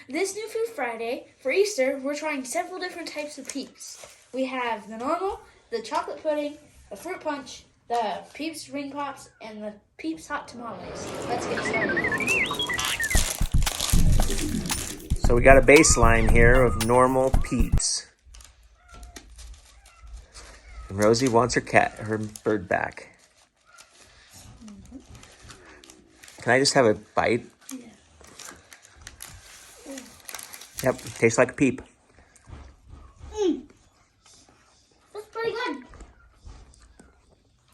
This new Food Friday, for Easter, we're trying several different types of Peeps. We have the normal, the chocolate pudding, the fruit punch, the Peeps ring pops, and the Peeps hot tamales. Let's get started. So we got a baseline here of normal Peeps. And Rosie wants her bird back. Can I just have a bite? Yeah. Yep, tastes like a Peep. That's pretty good.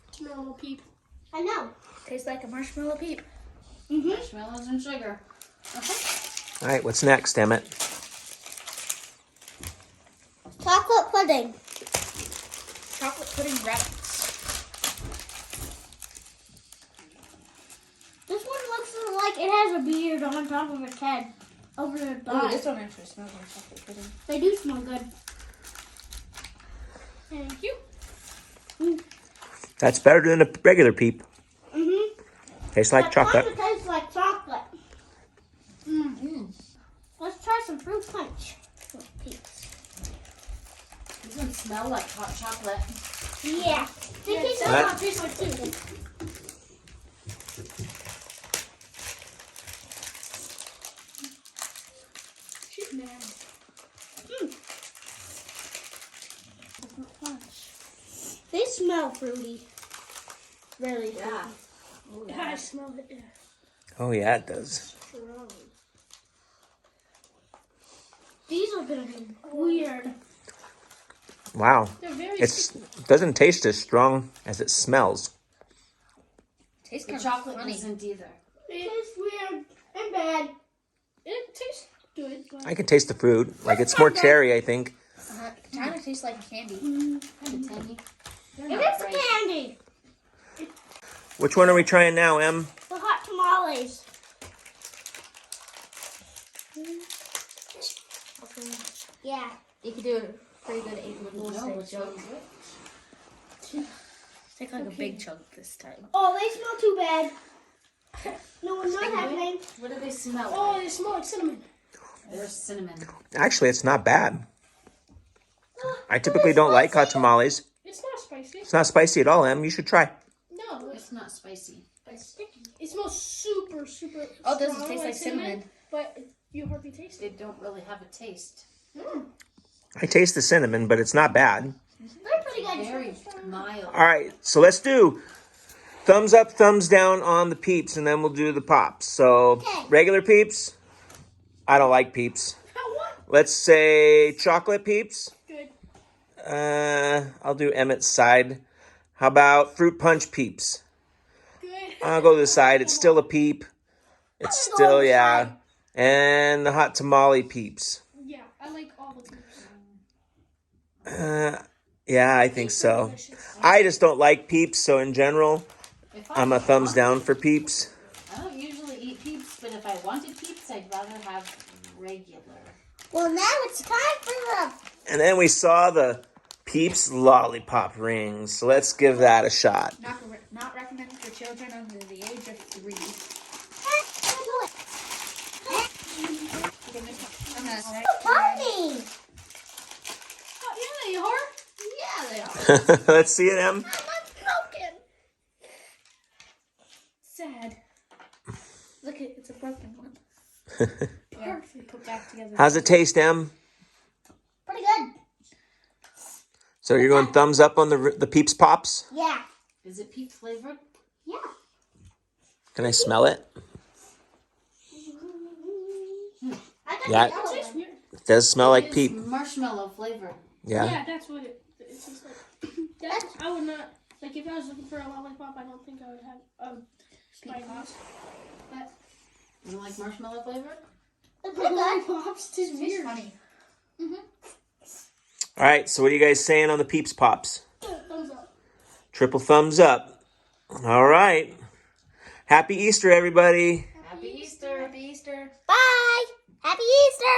Marshmallow Peep. I know. Tastes like a marshmallow Peep. Marshmallows and sugar. All right, what's next, Emmett? Chocolate pudding. Chocolate pudding rabbits. This one looks like it has a beard on top of its head. Over the Ooh, bottom. this one actually smells like chocolate pudding. They do smell good. Thank you. That's better than a regular Peep. Tastes like That chocolate. kind of tastes like chocolate. Let's try some fruit punch. Peeps. These ones smell like hot chocolate. Yeah. They taste That- like taste like too. She's mad. They smell fruity. Really? Yeah. Yeah, I smell it. Yeah. Oh yeah, it does. These are gonna be weird. Wow. They're very It doesn't taste as strong as it smells. tastes The kind chocolate of funny. isn't either. It is weird and bad. It tastes good, but I can taste the fruit. Like it's more cherry, I think. it kind of tastes like candy. Kind of tangy. They're It not is great. candy. Which one are we trying now, Em? The hot tamales. Yeah. You could do a pretty good egg with No, little which joke. one's which? Take like a big chunk this time. Oh, they smell too bad. No, it's not happening. What do they smell Oh, like? they smell like cinnamon. There's cinnamon. Actually, it's not bad. I typically don't like hot tamales. It's not spicy. It's not spicy at all, Em. You should try. No, It's not spicy. it's sticky. It smells super, super. Oh, does it strong, taste like cinnamon? But you hardly taste They it. don't really have a taste. I taste the cinnamon, but it's not bad. They're pretty good. Very mild. All right, so let's do thumbs up, thumbs down on the Peeps, and then we'll do the Pops. So Okay. regular Peeps, I don't like Peeps. What? Let's say chocolate Peeps. Good. I'll do Emmett's side. How about fruit punch Peeps? Good. I'll go to the side. It's still a Peep. It's I'm gonna go still, on the yeah. side. And the hot tamale Peeps. Yeah, I like all the peeps. Yeah, I think so. I just don't like Peeps, so in general, If I I'm a thumbs down for Peeps. I don't usually eat Peeps, but if I wanted Peeps, I'd rather have regular. Well, now it's time for the. And then we saw the Peeps lollipop rings. So let's give that a shot. Not recommended for children under the age of 3. I'm gonna say. Party! Oh, yeah, they are. Yeah, they are. Let's see it, Em. I'm broken. Sad. Look, it's a broken one. Yeah, put back together. How's it taste, Em? Pretty good. So you're going thumbs up on the Peeps Pops? Yeah. Is it Peep flavored? Yeah. Can I smell it? I got Yeah. the yellow Tastes one. weird. It does smell like It's Peep. marshmallow flavored. Yeah. Yeah, that's what it tastes like. That, I would not, like, if I was looking for a lollipop, I don't think I would have spicy. But You don't like marshmallow flavored? It's pretty good. lollipops taste It's weird. funny. All right, so what are you guys saying on the Peeps Pops? Thumbs up. Triple thumbs up. All right. Happy Easter, everybody. Happy Easter. Happy Easter. Bye. Happy Easter.